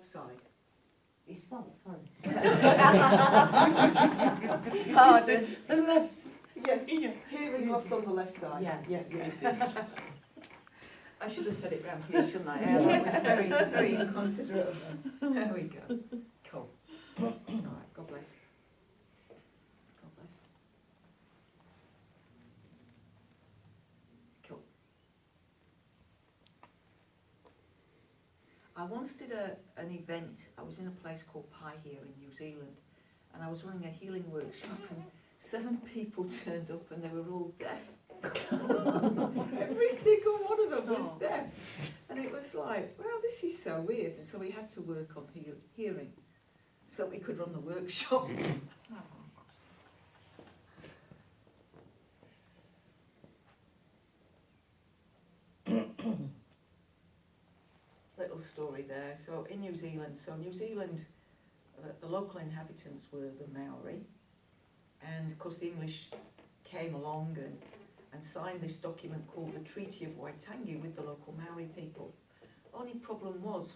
left side. It's what? Sorry. Pardon. The left. Yeah. Hearing loss on the left side. Yeah. I should have said it round here, shouldn't I? Yeah, that was very, very inconsiderate of me. There we go. Cool. All right, God bless. God bless. Cool. I once did an event. I was in a place called Pi here in New Zealand, and I was running a healing workshop, and 7 people turned up, and they were all deaf. Every single one of them was deaf, and it was like, well, this is so weird. And so we had to work on hearing, so we could run the workshop. Little story there. So in New Zealand, the local inhabitants were the Maori, and of course the English came along and signed this document called the Treaty of Waitangi with the local Maori people. Only problem was,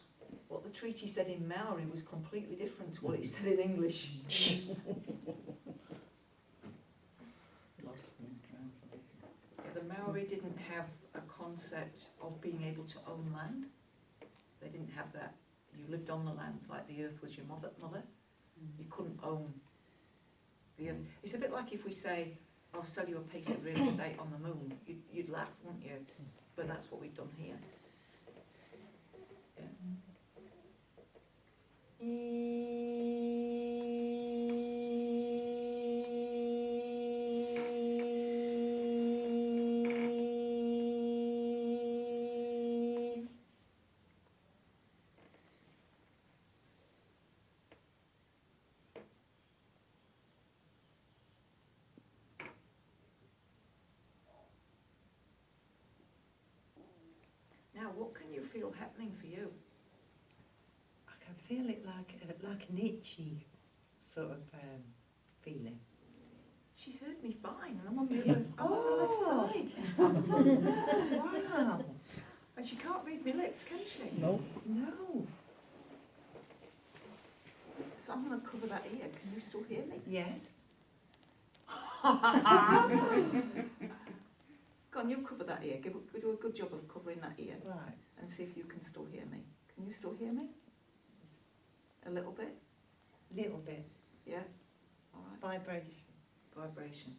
what the treaty said in Maori was completely different to what it said in English. The Maori didn't have a concept of being able to own land. They didn't have that. You lived on the land like the earth was your mother. You couldn't own the earth. It's a bit like if we say, I'll sell you a piece of real estate on the moon. You'd laugh, wouldn't you? But that's what we've done here. Yeah. Now, what can you feel happening for you? I can feel it like an itchy sort of feeling. She heard me fine, and I'm on the left side. Wow. And she can't read my lips, can she? No. So I'm going to cover that ear. Can you still hear me? Yes. Go on, you cover that ear. Do a good job of covering that ear. Right. And see if you can still hear me. Can you still hear me? A little bit? Little bit. Yeah? All right. Vibration.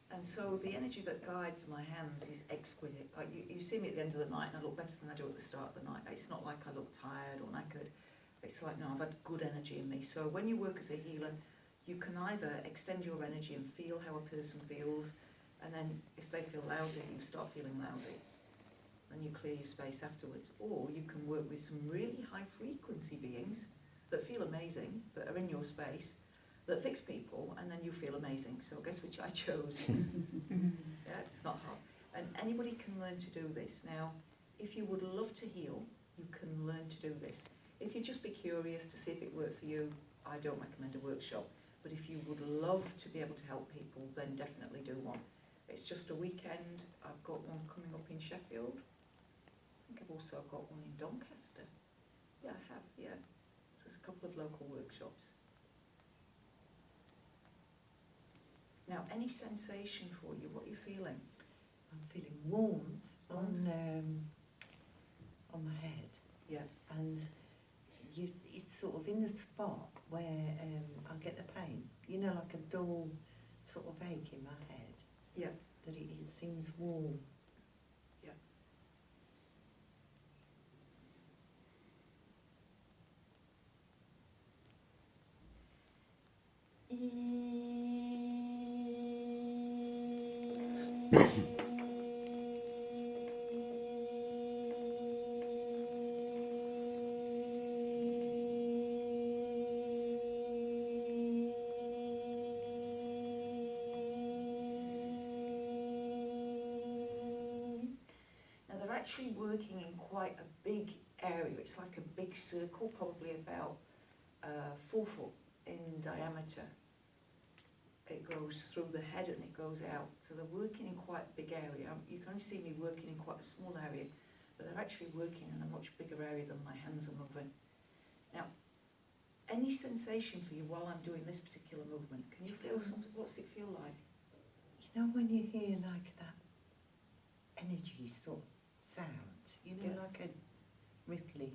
And so the energy that guides my hands is exquisite. Like you see me at the end of the night and I look better than I do at the start of the night. It's not like I look tired or knackered. It's like, no, I've had good energy in me. So when you work as a healer, you can either extend your energy and feel how a person feels, and then if they feel lousy, you start feeling lousy. Then you clear your space afterwards. Or you can work with some really high frequency beings that feel amazing, that are in your space, that fix people, and then you feel amazing. So guess which I chose? Yeah, it's not hard. And anybody can learn to do this. Now, if you would love to heal, you can learn to do this. If you just be curious to see if it worked for you, I don't recommend a workshop. But if you would love to be able to help people, then definitely do one. It's just a weekend. I've got one coming up in Sheffield. I think I've also got one in Doncaster. Yeah, I have, yeah. So there's a couple of local workshops. Now, any sensation for you? What are you feeling? I'm feeling warmth on my head. Yeah. And it's sort of in the spot where I get the pain. You know, like a dull sort of ache in my head. Yeah. That it seems warm. Yeah. working in quite a big area. It's like a big circle, probably about 4 foot in diameter. It goes through the head and it goes out. So they're working in quite a big area. You can only see me working in quite a small area, but they're actually working in a much bigger area than my hands are moving. Now, any sensation for you while I'm doing this particular movement? Can you feel something? What's it feel like? You know when you hear like that energy sort of sound, you know, Yeah. like a ripply,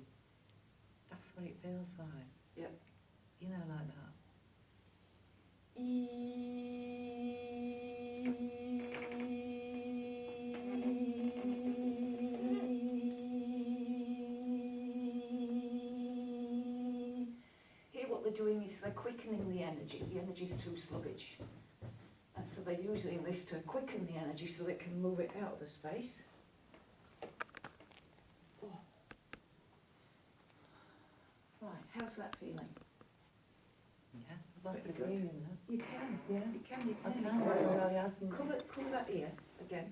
that's what it feels like. Yeah. You know, like that. Here what they're doing is they're quickening the energy. The energy's too sluggish. And so they're using this to quicken the energy so they can move it out of the space. Oh. Right, how's that feeling? Yeah, like Pretty a good. green, huh? You can, Yeah. you can, you I can. can't, I haven't. Cover that ear again.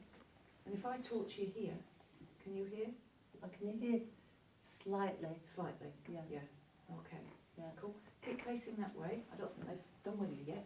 And if I talk to you here, can you hear? I can hear slightly. Slightly. Yeah. Yeah. Okay. Yeah. Cool. Keep facing that way. I don't think they've done with you yet.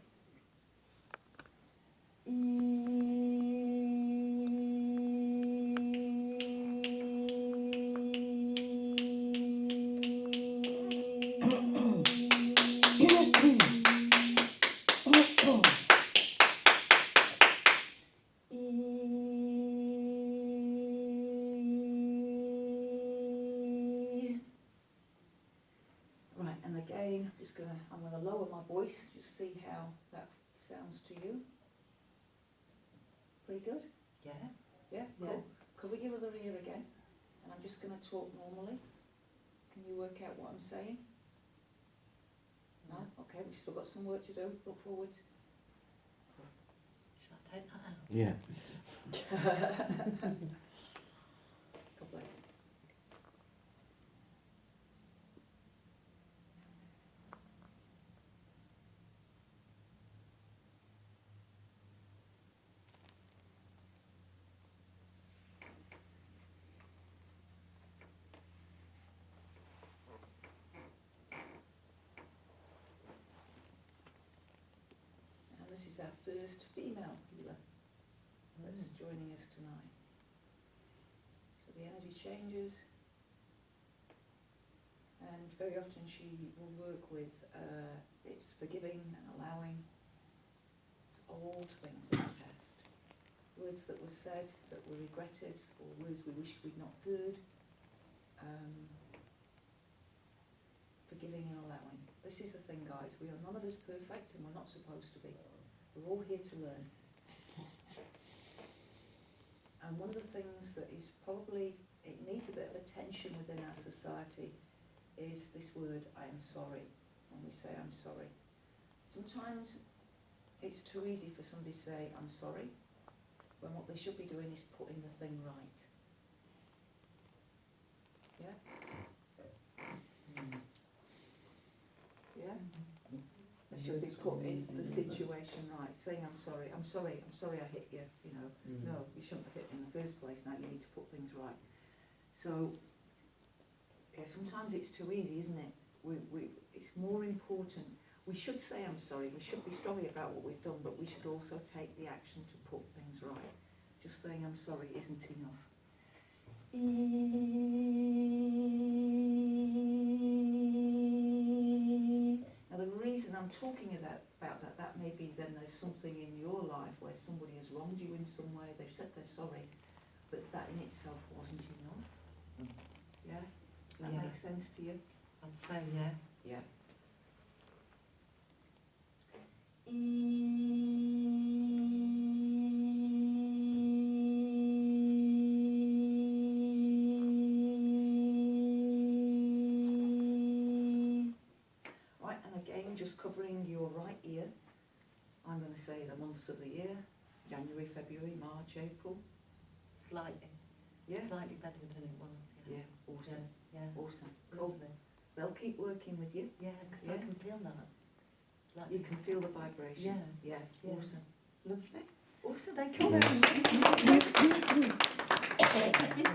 Right, and again, I'm gonna lower my voice, just see how that sounds to you. Pretty good? Yeah. Yeah, Yeah. cool. Cover your other ear again, and I'm just gonna talk normally. Can you work out what I'm saying? No? Okay, we've still got some work to do. Look forward. Shall I take that out? Yeah. God bless. And this is our first female healer that's joining us tonight. So the energy changes, and very often she will work with it's forgiving and allowing old things in the past, words that were said that were regretted, or words we wish we'd not heard. Forgiving and allowing. This is the thing, guys, we are none of us perfect, and we're not supposed to be. We're all here to learn. And one of the things that is probably, it needs a bit of attention within our society, is this word, I am sorry, when we say I'm sorry. Sometimes it's too easy for somebody to say I'm sorry, when what they should be doing is putting the thing right. Yeah? Yeah? They should be putting the situation right, saying I'm sorry I hit you, you know. No, you shouldn't have hit me in the first place, now you need to put things right. So, yeah, sometimes it's too easy, isn't it? It's more important. We should say I'm sorry, we should be sorry about what we've done, but we should also take the action to put things right. Just saying I'm sorry isn't enough. Now the reason I'm talking about that may be then there's something in your life where somebody has wronged you in some way, they've said they're sorry, but that in itself wasn't enough. Yeah? That Yeah. makes sense to you? I'd say yeah. Yeah. Right, and again, just covering your right ear. I'm going to say the months of the year: January, February, March, April. Slightly. Yeah. Slightly better than it was. Yeah. Awesome. Yeah. Awesome. Cool. Lovely. They'll keep working with you. Yeah, because Yeah. I can feel that. Like You can feel the vibration. Yeah. Yeah. Yeah. Awesome. Lovely. Awesome. Thank you very much.